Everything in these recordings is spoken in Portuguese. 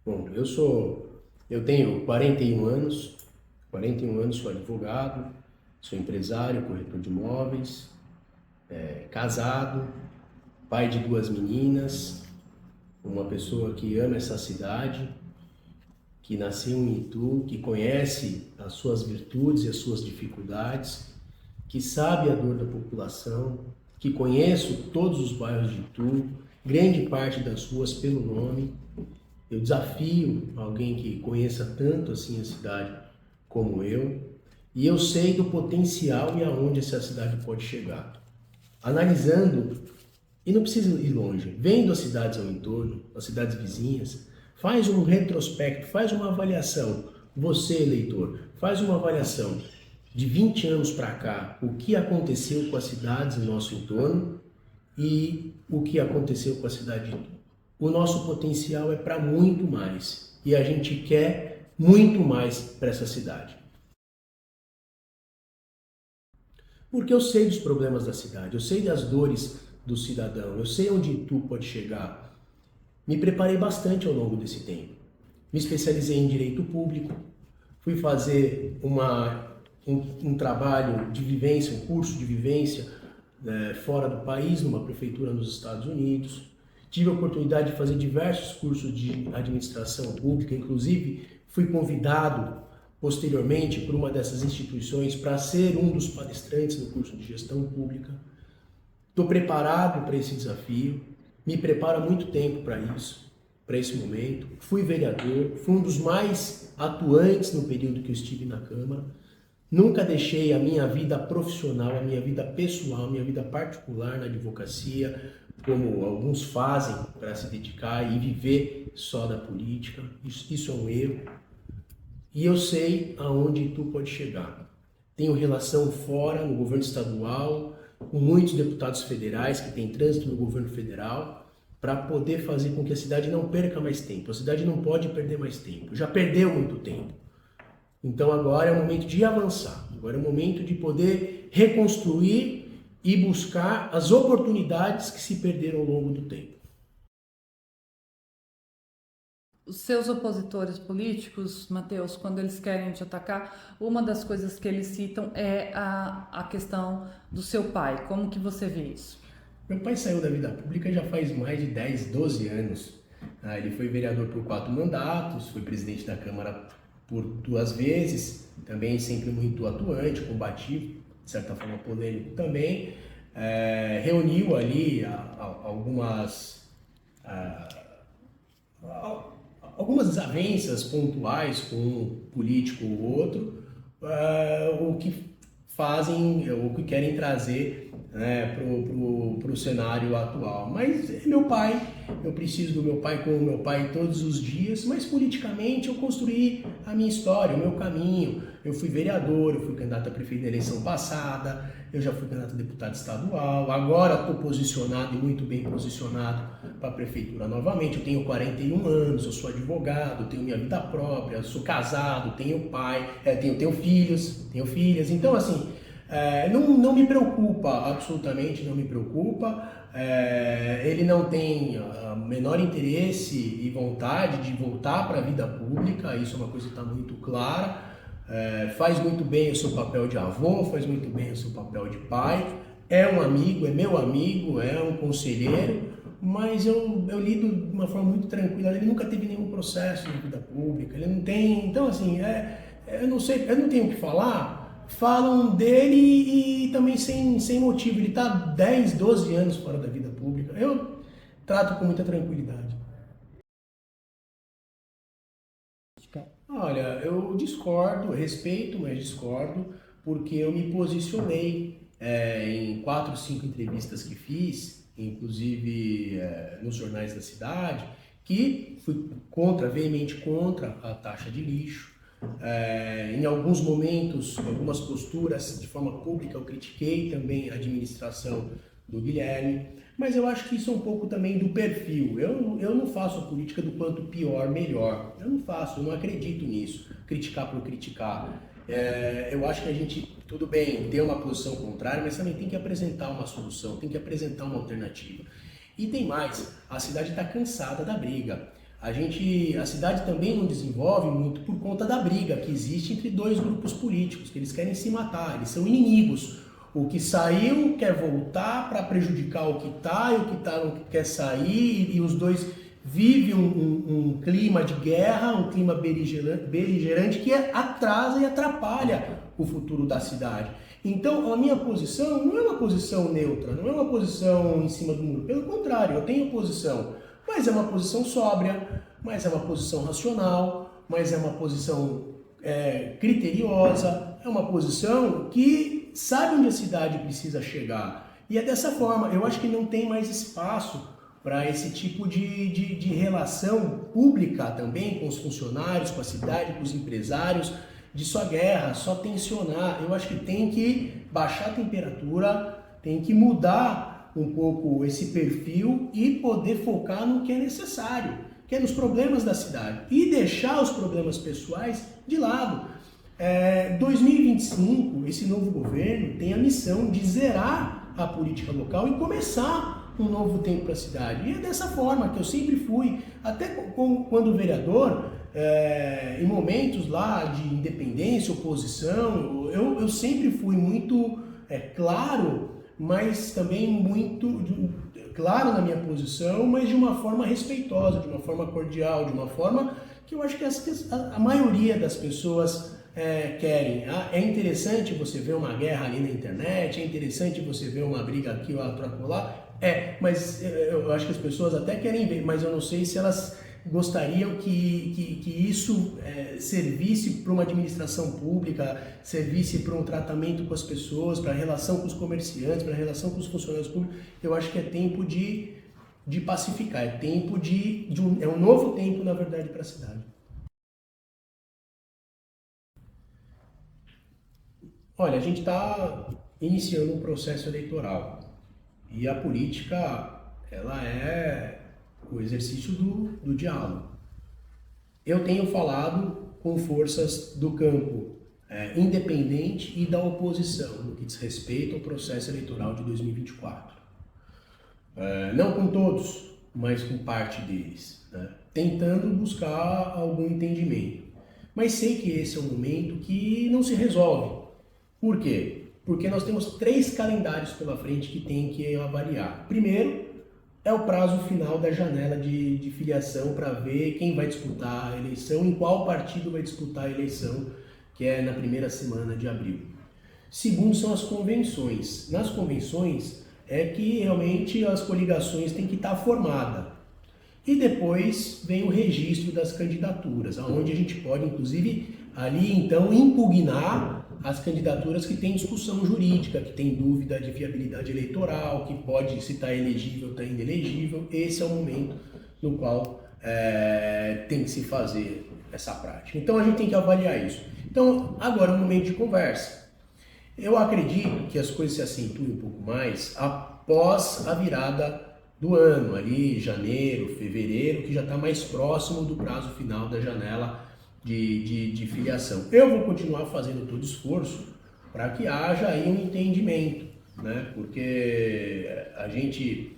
Bom, eu tenho 41 anos, sou advogado, sou empresário, corretor de imóveis, casado, pai de 2 meninas, uma pessoa que ama essa cidade, que nasceu em Itu, que conhece as suas virtudes e as suas dificuldades, que sabe a dor da população, que conheço todos os bairros de Itu, grande parte das ruas pelo nome. Eu desafio alguém que conheça tanto assim a cidade como eu, e eu sei do potencial e aonde essa cidade pode chegar. Analisando, e não precisa ir longe, vendo as cidades ao entorno, as cidades vizinhas, faz um retrospecto, faz uma avaliação. Você, eleitor, faz uma avaliação de 20 anos para cá, o que aconteceu com as cidades em nosso entorno e o que aconteceu com a cidade de Itu. O nosso potencial é para muito mais e a gente quer muito mais para essa cidade. Porque eu sei dos problemas da cidade, eu sei das dores do cidadão, eu sei onde Itu pode chegar. Me preparei bastante ao longo desse tempo. Me especializei em direito público, fui fazer um trabalho de vivência, um curso de vivência fora do país, numa prefeitura nos Estados Unidos. Tive a oportunidade de fazer diversos cursos de administração pública, inclusive fui convidado posteriormente por uma dessas instituições para ser um dos palestrantes no curso de gestão pública. Estou preparado para esse desafio, me preparo há muito tempo para isso, para esse momento. Fui vereador, fui um dos mais atuantes no período que eu estive na Câmara. Nunca deixei a minha vida profissional, a minha vida pessoal, a minha vida particular na advocacia, como alguns fazem para se dedicar e viver só da política. Isso é um erro. E eu sei aonde Itu pode chegar. Tenho relação fora, no governo estadual, com muitos deputados federais que têm trânsito no governo federal, para poder fazer com que a cidade não perca mais tempo. A cidade não pode perder mais tempo. Já perdeu muito tempo. Então agora é o momento de avançar. Agora é o momento de poder reconstruir e buscar as oportunidades que se perderam ao longo do tempo. Os seus opositores políticos, Matheus, quando eles querem te atacar, uma das coisas que eles citam é a questão do seu pai. Como que você vê isso? Meu pai saiu da vida pública já faz mais de 10, 12 anos. Ele foi vereador por 4 mandatos, foi presidente da Câmara por 2 vezes, também sempre muito atuante, combativo, de certa forma polêmico também. Reuniu ali algumas desavenças pontuais com um político ou outro, o que fazem, o que querem trazer para o cenário atual. Mas é meu pai, eu preciso do meu pai como meu pai todos os dias, mas politicamente eu construí a minha história, o meu caminho. Eu fui vereador, eu fui candidato a prefeito na eleição passada, eu já fui candidato a deputado estadual, agora estou posicionado e muito bem posicionado para a prefeitura novamente. Eu tenho 41 anos, eu sou advogado, tenho minha vida própria, sou casado, tenho pai, tenho filhas, então assim, não me preocupa, absolutamente não me preocupa. Ele não tem o menor interesse e vontade de voltar para a vida pública, isso é uma coisa que está muito clara. Faz muito bem o seu papel de avô, faz muito bem o seu papel de pai, é um amigo, é meu amigo, é um conselheiro, mas eu lido de uma forma muito tranquila. Ele nunca teve nenhum processo na vida pública, ele não tem, então assim, eu não sei, eu não tenho o que falar. Falam dele e também sem motivo. Ele está 10, 12 anos fora da vida pública. Eu trato com muita tranquilidade. Olha, eu discordo, respeito, mas discordo, porque eu me posicionei em 4, 5 entrevistas que fiz, inclusive nos jornais da cidade, que fui veemente contra a taxa de lixo. Em alguns momentos, algumas posturas de forma pública, eu critiquei também a administração do Guilherme, mas eu acho que isso é um pouco também do perfil. Eu não faço a política do quanto pior, melhor. Eu não faço, eu não acredito nisso, criticar por criticar. Eu acho que a gente, tudo bem, tem uma posição contrária, mas também tem que apresentar uma solução, tem que apresentar uma alternativa. E tem mais, a cidade está cansada da briga. A cidade também não desenvolve muito por conta da briga que existe entre dois grupos políticos, que eles querem se matar, eles são inimigos. O que saiu quer voltar para prejudicar o que está, e o que está não quer sair, e os dois vivem um clima de guerra, um clima beligerante que atrasa e atrapalha o futuro da cidade. Então, a minha posição não é uma posição neutra, não é uma posição em cima do muro. Pelo contrário, eu tenho posição, mas é uma posição sóbria, mas é uma posição racional, mas é uma posição criteriosa, é uma posição que sabe onde a cidade precisa chegar. E é dessa forma, eu acho que não tem mais espaço para esse tipo de relação pública também com os funcionários, com a cidade, com os empresários, de só guerra, só tensionar. Eu acho que tem que baixar a temperatura, tem que mudar um pouco esse perfil e poder focar no que é necessário, que é nos problemas da cidade e deixar os problemas pessoais de lado. 2025, esse novo governo tem a missão de zerar a política local e começar um novo tempo para a cidade. E é dessa forma que eu sempre fui, até quando vereador, em momentos lá de independência, oposição, eu sempre fui muito claro, mas também muito claro na minha posição, mas de uma forma respeitosa, de uma forma cordial, de uma forma que eu acho que a maioria das pessoas querem. É interessante você ver uma guerra ali na internet, é interessante você ver uma briga aqui ou outra lá, mas eu acho que as pessoas até querem ver, mas eu não sei se elas gostariam que isso servisse para uma administração pública, servisse para um tratamento com as pessoas, para a relação com os comerciantes, para a relação com os funcionários públicos. Eu acho que é tempo de pacificar, é tempo é um novo tempo, na verdade, para a cidade. Olha, a gente está iniciando um processo eleitoral e a política, ela é o exercício do diálogo. Eu tenho falado com forças do campo independente e da oposição no que diz respeito ao processo eleitoral de 2024. Não com todos, mas com parte deles, né? Tentando buscar algum entendimento. Mas sei que esse é um momento que não se resolve. Por quê? Porque nós temos 3 calendários pela frente que tem que avaliar. Primeiro, é o prazo final da janela de filiação para ver quem vai disputar a eleição, em qual partido vai disputar a eleição, que é na primeira semana de abril. Segundo, são as convenções. Nas convenções é que realmente as coligações têm que estar formadas. E depois vem o registro das candidaturas, onde a gente pode, inclusive, ali então impugnar as candidaturas que têm discussão jurídica, que tem dúvida de viabilidade eleitoral, que pode se está elegível ou está inelegível. Esse é o momento no qual tem que se fazer essa prática. Então a gente tem que avaliar isso. Então agora é um momento de conversa. Eu acredito que as coisas se acentuem um pouco mais após a virada do ano, ali janeiro, fevereiro, que já está mais próximo do prazo final da janela de filiação. Eu vou continuar fazendo todo esforço para que haja aí um entendimento, né? Porque a gente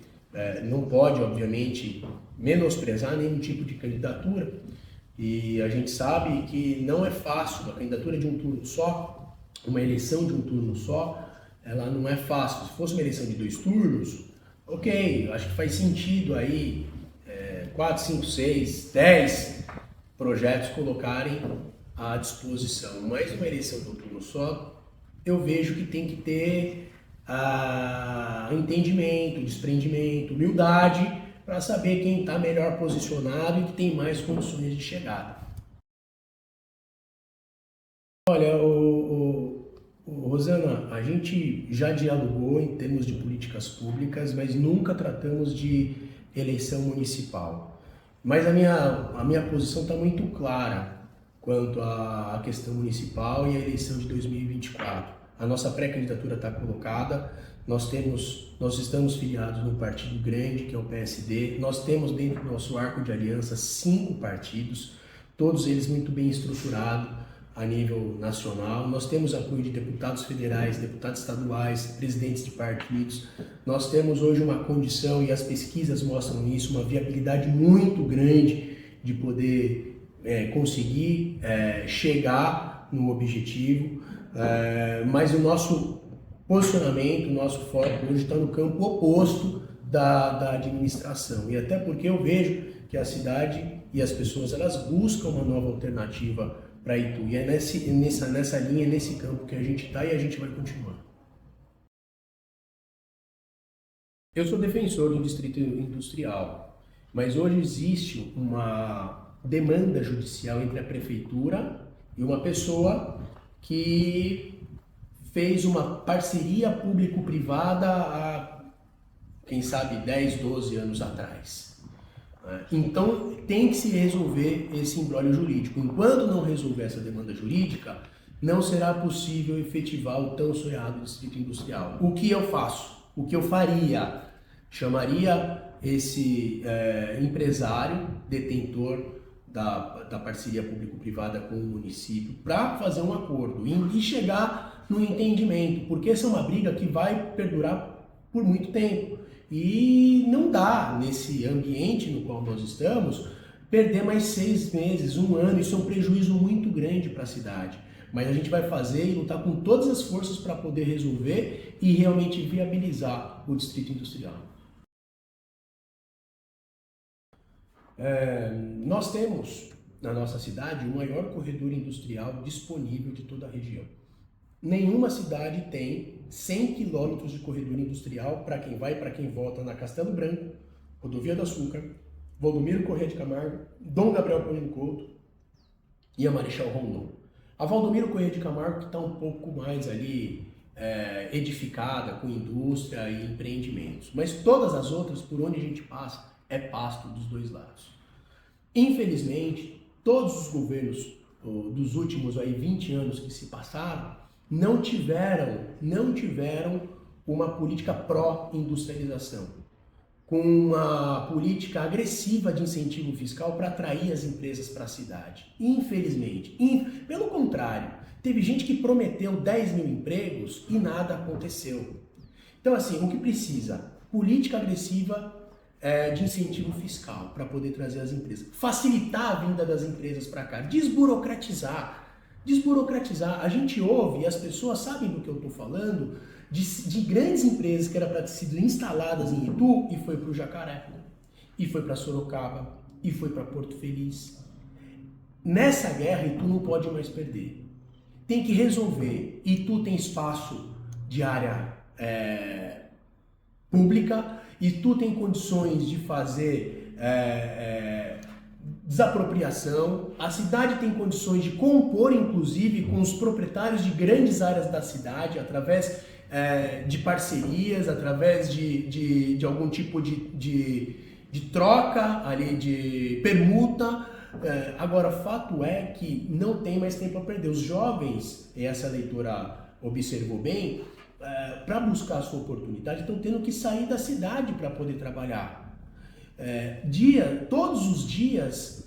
não pode, obviamente, menosprezar nenhum tipo de candidatura e a gente sabe que não é fácil, a candidatura de um turno só, uma eleição de um turno só, ela não é fácil. Se fosse uma eleição de 2 turnos, ok, acho que faz sentido aí 4, 5, 6, 10 projetos colocarem à disposição, mas uma eleição de um turno só, eu vejo que tem que ter entendimento, desprendimento, humildade, para saber quem está melhor posicionado e que tem mais condições de chegada. Olha, Rosana, a gente já dialogou em termos de políticas públicas, mas nunca tratamos de eleição municipal. Mas a minha posição está muito clara quanto à questão municipal e à eleição de 2024. A nossa pré-candidatura está colocada, nós estamos filiados num partido grande, que é o PSD, nós temos dentro do nosso arco de aliança 5 partidos, todos eles muito bem estruturados a nível nacional. Nós temos apoio de deputados federais, deputados estaduais, presidentes de partidos. Nós temos hoje uma condição, e as pesquisas mostram isso, uma viabilidade muito grande de poder conseguir chegar no objetivo, mas o nosso posicionamento, o nosso foco hoje está no campo oposto da administração, e até porque eu vejo que a cidade e as pessoas elas buscam uma nova alternativa para Itu, e é nessa linha, nesse campo que a gente está e a gente vai continuar. Eu sou defensor do distrito industrial, mas hoje existe uma demanda judicial entre a prefeitura e uma pessoa que fez uma parceria público-privada há, quem sabe, 10, 12 anos atrás. Então, tem que se resolver esse imbróglio jurídico. Enquanto não resolver essa demanda jurídica, não será possível efetivar o tão sonhado distrito industrial. O que eu faço? O que eu faria? Chamaria esse empresário, detentor da parceria público-privada com o município, para fazer um acordo e chegar no entendimento, porque essa é uma briga que vai perdurar por muito tempo. E não dá, nesse ambiente no qual nós estamos, perder mais 6 meses, 1 ano. Isso é um prejuízo muito grande para a cidade. Mas a gente vai fazer e lutar com todas as forças para poder resolver e realmente viabilizar o distrito industrial. Nós temos na nossa cidade o maior corredor industrial disponível de toda a região. Nenhuma cidade tem 100 quilômetros de corredor industrial para quem vai e para quem volta na Castelo Branco, Rodovia do Açúcar, Valdomiro Corrêa de Camargo, Dom Gabriel Paulino Couto e a Marechal Rondon. A Valdomiro Corrêa de Camargo que está um pouco mais ali edificada com indústria e empreendimentos, mas todas as outras, por onde a gente passa, é pasto dos dois lados. Infelizmente, todos os governos dos últimos 20 anos que se passaram não tiveram uma política pró-industrialização, com uma política agressiva de incentivo fiscal para atrair as empresas para a cidade. Infelizmente. Pelo contrário, teve gente que prometeu 10 mil empregos e nada aconteceu. Então, assim, o que precisa? Política agressiva de incentivo fiscal para poder trazer as empresas. Facilitar a vinda das empresas para cá. Desburocratizar. A gente ouve, e as pessoas sabem do que eu estou falando, de grandes empresas que eram para ter sido instaladas em Itu e foi para o Jacaré, e foi para Sorocaba, e foi para Porto Feliz. Nessa guerra, Itu não pode mais perder. Tem que resolver. Itu tem espaço de área pública, Itu tem condições de fazer desapropriação, a cidade tem condições de compor, inclusive, com os proprietários de grandes áreas da cidade, através de parcerias, através de algum tipo de troca, ali, de permuta. Agora, fato é que não tem mais tempo a perder. Os jovens, e essa leitora observou bem, para buscar a sua oportunidade, estão tendo que sair da cidade para poder trabalhar. Todos os dias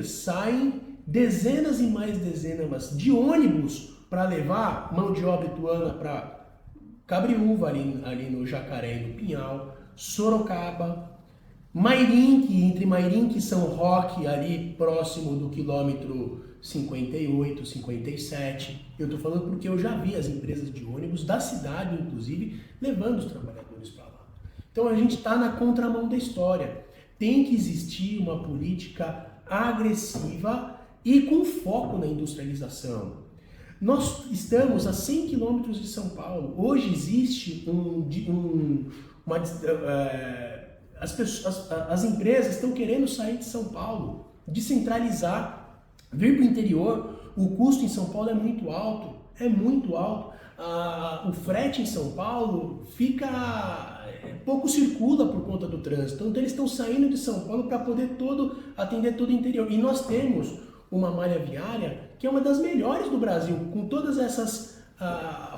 saem dezenas e mais dezenas de ônibus para levar mão de obra ituana para Cabriúva, ali no Jacaré e no Pinhal, Sorocaba, Mairinque, entre Mairinque e São Roque, ali próximo do quilômetro 58, 57. Eu estou falando porque eu já vi as empresas de ônibus da cidade, inclusive, levando os trabalhadores para lá. Então a gente está na contramão da história. Tem que existir uma política agressiva e com foco na industrialização. Nós estamos a 100 quilômetros de São Paulo. Hoje existe as empresas estão querendo sair de São Paulo, descentralizar, vir para o interior. O custo em São Paulo é muito alto, o frete em São Paulo pouco circula por conta do trânsito. Então eles estão saindo de São Paulo para poder atender todo o interior. E nós temos uma malha viária que é uma das melhores do Brasil, com todas essas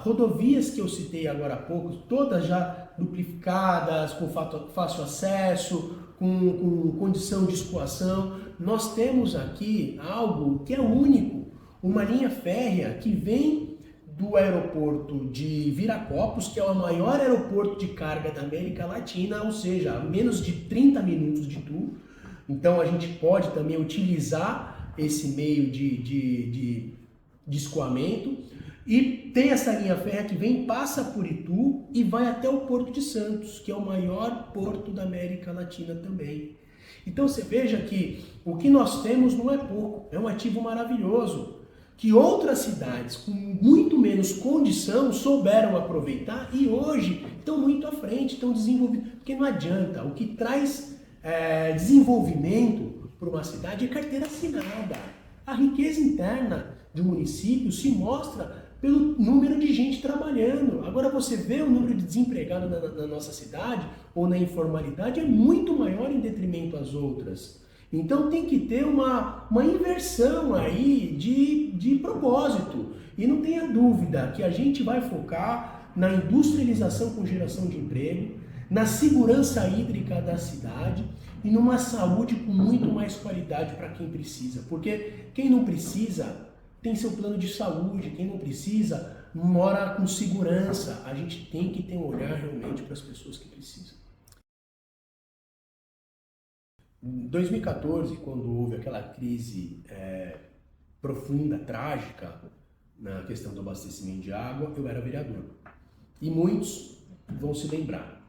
rodovias que eu citei agora há pouco, todas já duplicadas, com fácil acesso, com condição de escoação. Nós temos aqui algo que é único, uma linha férrea que vem do aeroporto de Viracopos, que é o maior aeroporto de carga da América Latina, ou seja, a menos de 30 minutos de Itu, Então a gente pode também utilizar esse meio de escoamento. E tem essa linha férrea que vem, passa por Itu e vai até o Porto de Santos, que é o maior porto da América Latina também. Então você veja que o que nós temos não é pouco, é um ativo maravilhoso, que outras cidades com muito menos condição souberam aproveitar e hoje estão muito à frente, estão desenvolvendo. Porque não adianta, o que traz desenvolvimento para uma cidade é carteira assinada. A riqueza interna de um município se mostra pelo número de gente trabalhando. Agora você vê o número de desempregados na nossa cidade ou na informalidade é muito maior em detrimento às outras. Então tem que ter uma inversão aí de propósito. E não tenha dúvida que a gente vai focar na industrialização com geração de emprego, na segurança hídrica da cidade e numa saúde com muito mais qualidade para quem precisa. Porque quem não precisa tem seu plano de saúde, quem não precisa mora com segurança. A gente tem que ter um olhar realmente para as pessoas que precisam. Em 2014, quando houve aquela crise profunda, trágica, na questão do abastecimento de água, eu era vereador. E muitos vão se lembrar.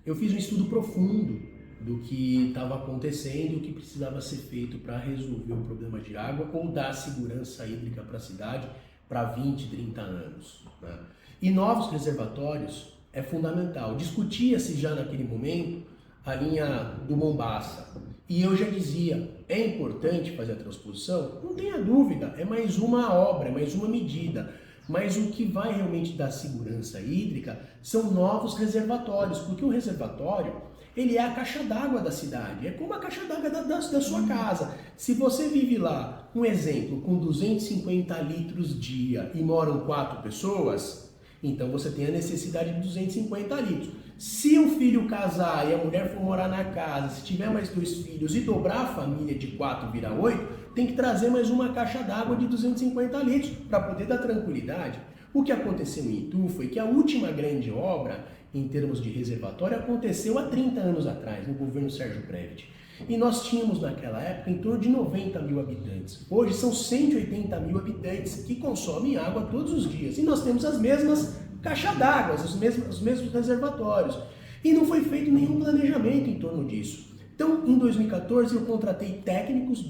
Eu fiz um estudo profundo do que estava acontecendo e o que precisava ser feito para resolver o problema de água ou dar segurança hídrica para a cidade para 20, 30 anos. Né? E novos reservatórios é fundamental. Discutia-se já naquele momento a linha do Mombaça. E eu já dizia, é importante fazer a transposição? Não tenha dúvida, é mais uma obra, é mais uma medida. Mas o que vai realmente dar segurança hídrica são novos reservatórios, porque o reservatório ele é a caixa d'água da cidade, é como a caixa d'água da sua casa. Se você vive lá, um exemplo, com 250 litros dia e moram 4 pessoas, então você tem a necessidade de 250 litros. Se o filho casar e a mulher for morar na casa, se tiver mais 2 filhos e dobrar a família de 4 virar 8, tem que trazer mais uma caixa d'água de 250 litros para poder dar tranquilidade. O que aconteceu em Itu foi que a última grande obra em termos de reservatório aconteceu há 30 anos atrás, no governo Sérgio Previtt. E nós tínhamos naquela época em torno de 90 mil habitantes. Hoje são 180 mil habitantes que consomem água todos os dias. E nós temos as mesmas caixas d'água, os mesmos reservatórios. E não foi feito nenhum planejamento em torno disso. Então, em 2014, eu contratei técnicos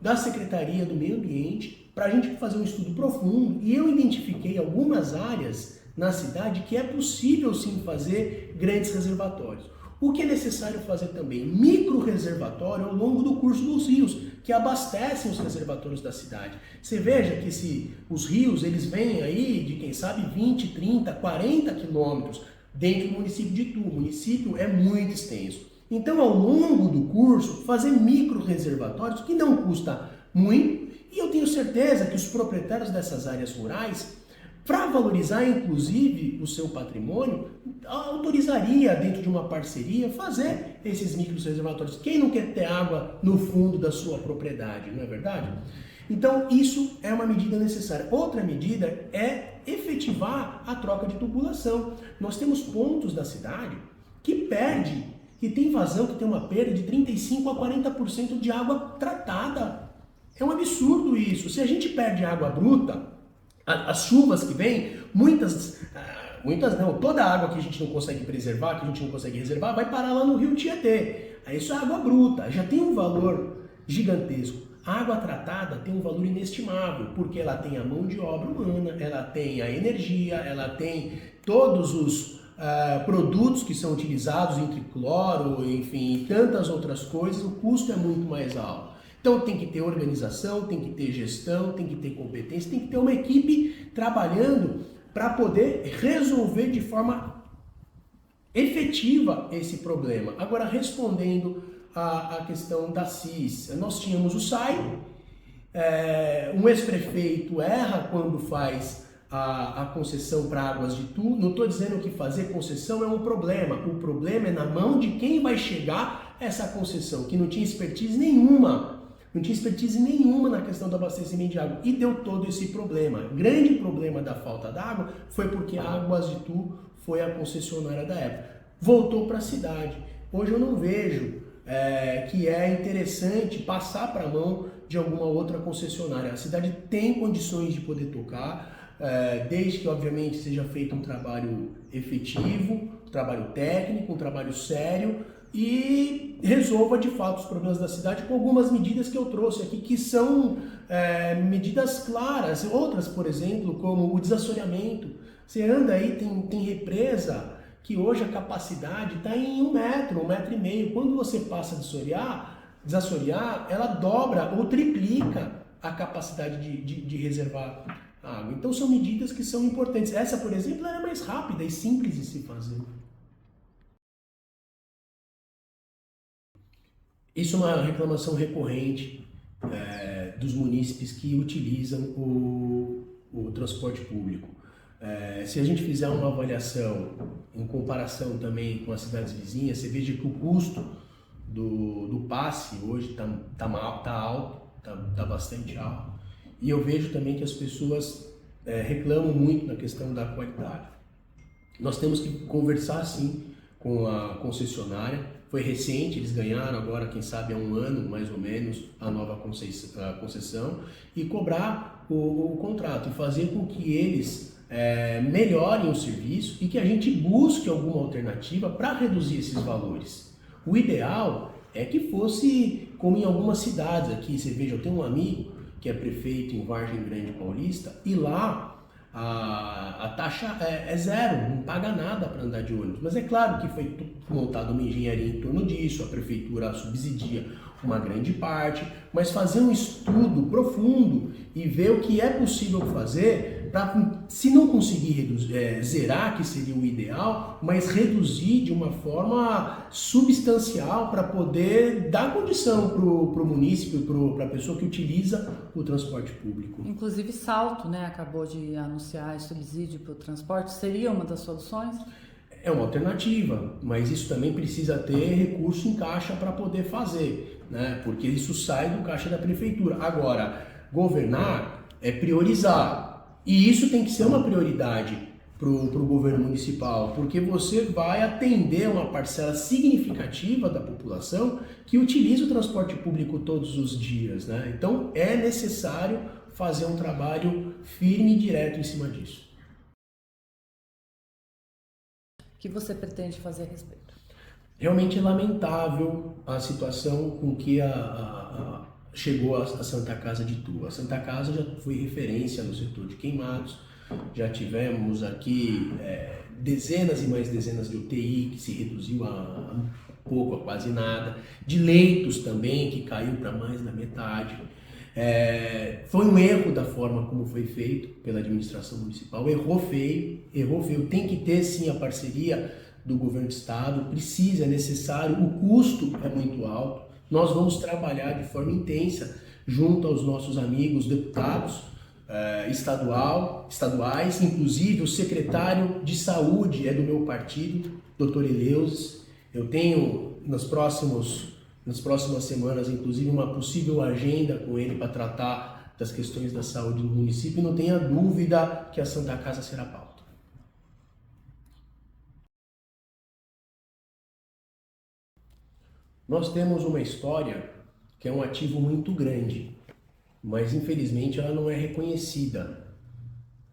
da Secretaria do Meio Ambiente para a gente fazer um estudo profundo e eu identifiquei algumas áreas na cidade que é possível sim fazer grandes reservatórios. O que é necessário fazer também? Micro-reservatório ao longo do curso dos rios, que abastecem os reservatórios da cidade. Você veja que os rios, eles vêm aí de, quem sabe, 20, 30, 40 quilômetros dentro do município de Itu. O município é muito extenso. Então, ao longo do curso, fazer micro-reservatórios, que não custa muito, e eu tenho certeza que os proprietários dessas áreas rurais, para valorizar, inclusive, o seu patrimônio, autorizaria, dentro de uma parceria, fazer esses micro-reservatórios. Quem não quer ter água no fundo da sua propriedade, não é verdade? Então, isso é uma medida necessária. Outra medida é efetivar a troca de tubulação. Nós temos pontos da cidade que tem vazão, que tem uma perda de 35% a 40% de água tratada. É um absurdo isso. Se a gente perde água bruta, as chuvas que vêm, muitas não, toda a água que a gente não consegue preservar, que a gente não consegue reservar, vai parar lá no rio Tietê. Aí isso é água bruta, já tem um valor gigantesco. A água tratada tem um valor inestimável, porque ela tem a mão de obra humana, ela tem a energia, ela tem todos os produtos que são utilizados entre cloro, enfim, e tantas outras coisas, o custo é muito mais alto. Então tem que ter organização, tem que ter gestão, tem que ter competência, tem que ter uma equipe trabalhando para poder resolver de forma efetiva esse problema. Agora, respondendo à questão da CIS, nós tínhamos o SAI, um ex-prefeito erra quando faz a concessão para Águas de Itu. Não estou dizendo que fazer concessão é um problema, o problema é na mão de quem vai chegar essa concessão, que não tinha expertise nenhuma. Não tinha expertise nenhuma na questão do abastecimento de água e deu todo esse problema. O grande problema da falta d'água foi porque a Águas de Itu foi a concessionária da época. Voltou para a cidade. Hoje eu não vejo que é interessante passar para a mão de alguma outra concessionária. A cidade tem condições de poder tocar, desde que, obviamente, seja feito um trabalho efetivo, um trabalho técnico, um trabalho sério e resolva de fato os problemas da cidade com algumas medidas que eu trouxe aqui, que são medidas claras. Outras, por exemplo, como o desassoreamento. Você anda aí, tem represa que hoje a capacidade está em 1 metro, 1,5 metro. Quando você passa a desassorear, ela dobra ou triplica a capacidade de reservar água. Então são medidas que são importantes. Essa, por exemplo, é mais rápida e simples de se fazer. Isso é uma reclamação recorrente dos munícipes que utilizam o transporte público. Se a gente fizer uma avaliação em comparação também com as cidades vizinhas, você veja que o custo do passe hoje tá alto, tá bastante alto. E eu vejo também que as pessoas reclamam muito na questão da qualidade. Nós temos que conversar sim com a concessionária. Foi recente, eles ganharam agora, quem sabe há 1 ano mais ou menos, a nova concessão, e cobrar o contrato e fazer com que eles melhorem o serviço e que a gente busque alguma alternativa para reduzir esses valores. O ideal é que fosse como em algumas cidades aqui. Você veja, eu tenho um amigo que é prefeito em Vargem Grande Paulista e lá a taxa é zero, não paga nada para andar de ônibus. Mas é claro que foi montada uma engenharia em torno disso, a prefeitura subsidia uma grande parte, mas fazer um estudo profundo e ver o que é possível fazer para, se não conseguir zerar, que seria o ideal, mas reduzir de uma forma substancial para poder dar condição para o município, para a pessoa que utiliza o transporte público. Inclusive Salto, né, acabou de anunciar subsídio para o transporte, seria uma das soluções? É uma alternativa, mas isso também precisa ter recurso em caixa para poder fazer, né? Porque isso sai do caixa da prefeitura. Agora, governar é priorizar, e isso tem que ser uma prioridade para o governo municipal, porque você vai atender uma parcela significativa da população que utiliza o transporte público todos os dias, né? Então é necessário fazer um trabalho firme e direto em cima disso. O que você pretende fazer a respeito? Realmente é lamentável a situação com que chegou a Santa Casa de Itu. A Santa Casa já foi referência no setor de queimados, já tivemos aqui dezenas e mais dezenas de UTI, que se reduziu a pouco, a quase nada, de leitos também, que caiu para mais da metade. Foi um erro da forma como foi feito pela administração municipal, errou feio, tem que ter sim a parceria do governo do estado, precisa, é necessário, o custo é muito alto, nós vamos trabalhar de forma intensa junto aos nossos amigos deputados estaduais, inclusive o secretário de saúde é do meu partido, Dr. Eleusis. Eu tenho nas próximas semanas, inclusive, uma possível agenda com ele para tratar das questões da saúde no município, e não tenha dúvida que a Santa Casa será pauta. Nós temos uma história que é um ativo muito grande, mas infelizmente ela não é reconhecida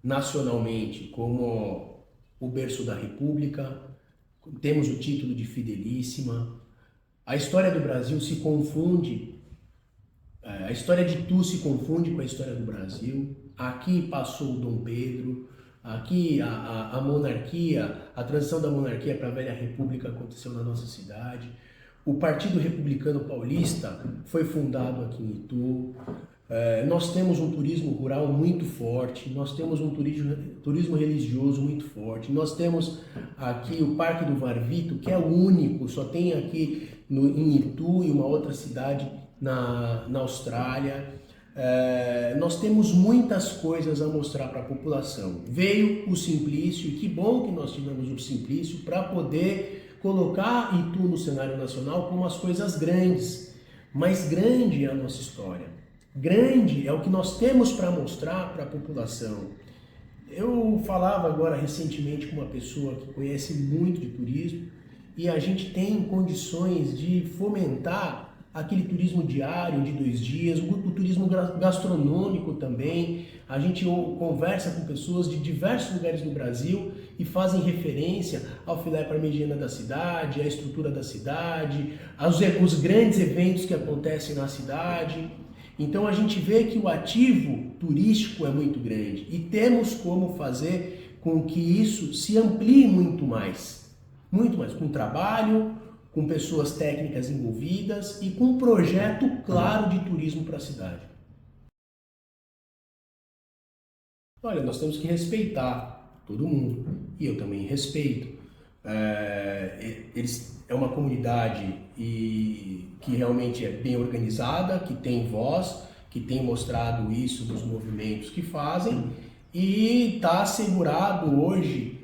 nacionalmente como o berço da República. Temos o título de Fidelíssima. A história do Brasil se confunde, a história de Itu se confunde com a história do Brasil. Aqui passou o Dom Pedro, aqui a monarquia, a transição da monarquia para a velha república aconteceu na nossa cidade. O Partido Republicano Paulista foi fundado aqui em Itu. Nós temos um turismo rural muito forte, nós temos um turismo religioso muito forte, nós temos aqui o Parque do Varvito, que é o único, só tem aqui em Itu e uma outra cidade na Austrália. Nós temos muitas coisas a mostrar para a população. Veio o Simplício, e que bom que nós tivemos o Simplício para poder colocar Itu no cenário nacional como as coisas grandes. Mas grande é a nossa história. Grande é o que nós temos para mostrar para a população. Eu falava agora recentemente com uma pessoa que conhece muito de turismo e a gente tem condições de fomentar aquele turismo diário de 2 dias, o turismo gastronômico também. A gente conversa com pessoas de diversos lugares do Brasil e fazem referência ao filé parmegiana da cidade, à estrutura da cidade, os grandes eventos que acontecem na cidade. Então a gente vê que o ativo turístico é muito grande e temos como fazer com que isso se amplie muito mais, com trabalho, com pessoas técnicas envolvidas e com um projeto claro de turismo para a cidade. Olha, nós temos que respeitar todo mundo, e eu também respeito. É uma comunidade que realmente é bem organizada, que tem voz, que tem mostrado isso nos movimentos que fazem, e está assegurado hoje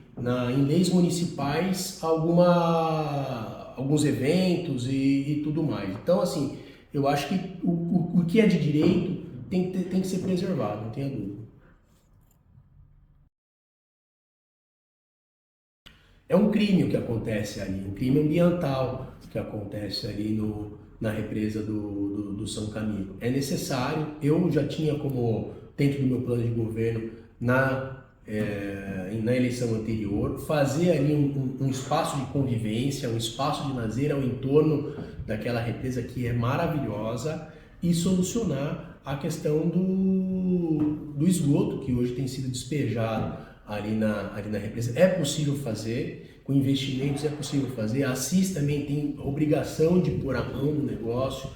em leis municipais alguns eventos e tudo mais. Então, assim, eu acho que o que é de direito tem que ser preservado, não tenha dúvida. É um crime o que acontece ali, um crime ambiental que acontece ali na represa do São Camilo. É necessário, eu já tinha como, dentro do meu plano de governo, na eleição anterior, fazer ali um espaço de convivência, um espaço de lazer ao entorno daquela represa que é maravilhosa e solucionar a questão do esgoto que hoje tem sido despejado ali na represa. É possível fazer, com investimentos é possível fazer. A Assis também tem obrigação de pôr a mão no negócio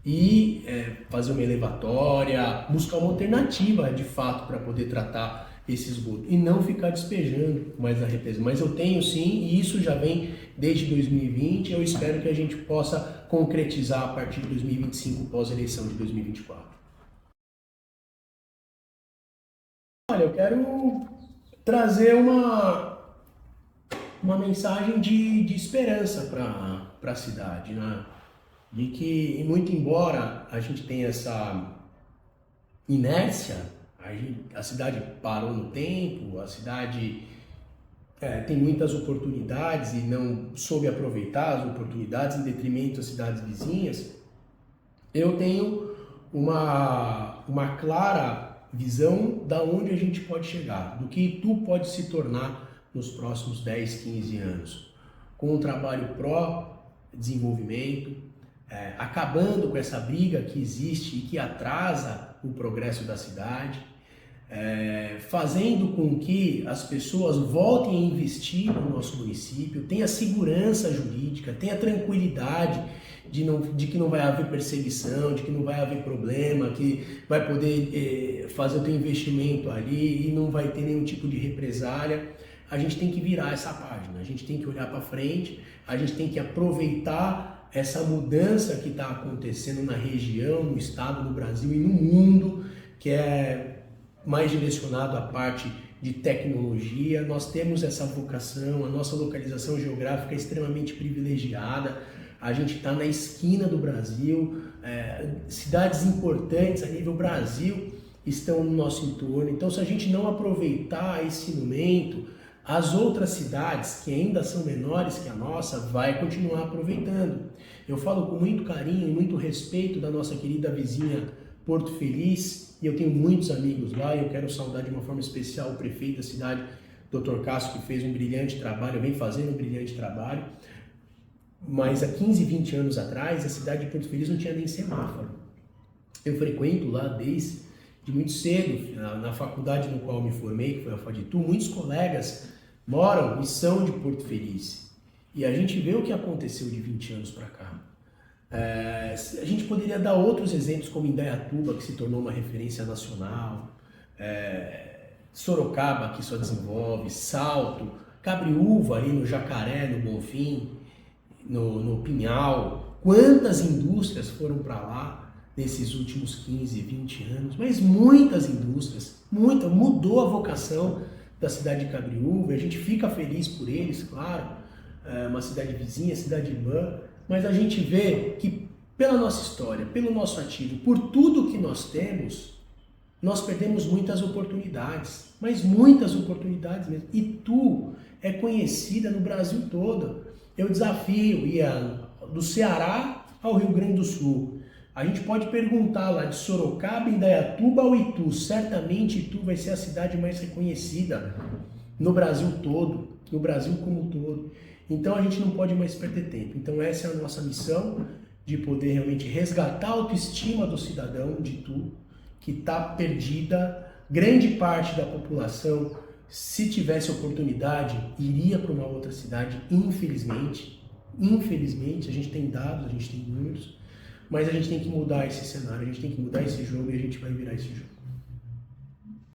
e fazer uma elevatória, buscar uma alternativa de fato para poder tratar esse esgoto e não ficar despejando mais na represa. Mas eu tenho sim, e isso já vem desde 2020, eu espero que a gente possa concretizar a partir de 2025, pós-eleição de 2024. Olha, eu quero trazer uma mensagem de esperança para a cidade, né? De que, muito embora a gente tenha essa inércia, a cidade parou no tempo, a cidade tem muitas oportunidades e não soube aproveitar as oportunidades em detrimento das cidades vizinhas, eu tenho uma clara visão da onde a gente pode chegar, do que Itu pode se tornar nos próximos 10, 15 anos, com um trabalho pró-desenvolvimento, acabando com essa briga que existe e que atrasa o progresso da cidade, fazendo com que as pessoas voltem a investir no nosso município, tenha segurança jurídica, tenha tranquilidade de que não vai haver perseguição, de que não vai haver problema, que vai poder fazer o teu investimento ali e não vai ter nenhum tipo de represália. A gente tem que virar essa página, a gente tem que olhar para frente, a gente tem que aproveitar essa mudança que está acontecendo na região, no estado, no Brasil e no mundo, que é mais direcionado à parte de tecnologia. Nós temos essa vocação, a nossa localização geográfica é extremamente privilegiada, a gente está na esquina do Brasil, cidades importantes a nível Brasil estão no nosso entorno, então se a gente não aproveitar esse momento, as outras cidades, que ainda são menores que a nossa, vai continuar aproveitando. Eu falo com muito carinho e muito respeito da nossa querida vizinha Porto Feliz, e eu tenho muitos amigos lá, e eu quero saudar de uma forma especial o prefeito da cidade, Dr. Cássio, que fez um brilhante trabalho, vem fazendo um brilhante trabalho, mas há 15, 20 anos atrás, a cidade de Porto Feliz não tinha nem semáforo. Eu frequento lá desde muito cedo, na faculdade no qual eu me formei, que foi a FADITU, muitos colegas moram e são de Porto Feliz. E a gente vê o que aconteceu de 20 anos para cá. A gente poderia dar outros exemplos, como Indaiatuba, que se tornou uma referência nacional, Sorocaba, que só desenvolve, Salto, Cabriúva, ali no Jacaré, no Bonfim, no Pinhal. Quantas indústrias foram para lá nesses últimos 15, 20 anos? Mas muitas indústrias, mudou a vocação da cidade de Cabriúva, a gente fica feliz por eles, claro, uma cidade vizinha, cidade irmã, mas a gente vê que pela nossa história, pelo nosso ativo, por tudo que nós temos, nós perdemos muitas oportunidades, mas muitas oportunidades mesmo. Itu é conhecida no Brasil todo. Eu desafio ia do Ceará ao Rio Grande do Sul. A gente pode perguntar lá de Sorocaba, Indaiatuba ou Itu. Certamente Itu vai ser a cidade mais reconhecida no Brasil todo, no Brasil como um todo. Então a gente não pode mais perder tempo. Então essa é a nossa missão, de poder realmente resgatar a autoestima do cidadão de Itu, que está perdida. Grande parte da população, se tivesse oportunidade, iria para uma outra cidade, infelizmente. Infelizmente, a gente tem dados, a gente tem números, mas a gente tem que mudar esse cenário, a gente tem que mudar esse jogo e a gente vai virar esse jogo.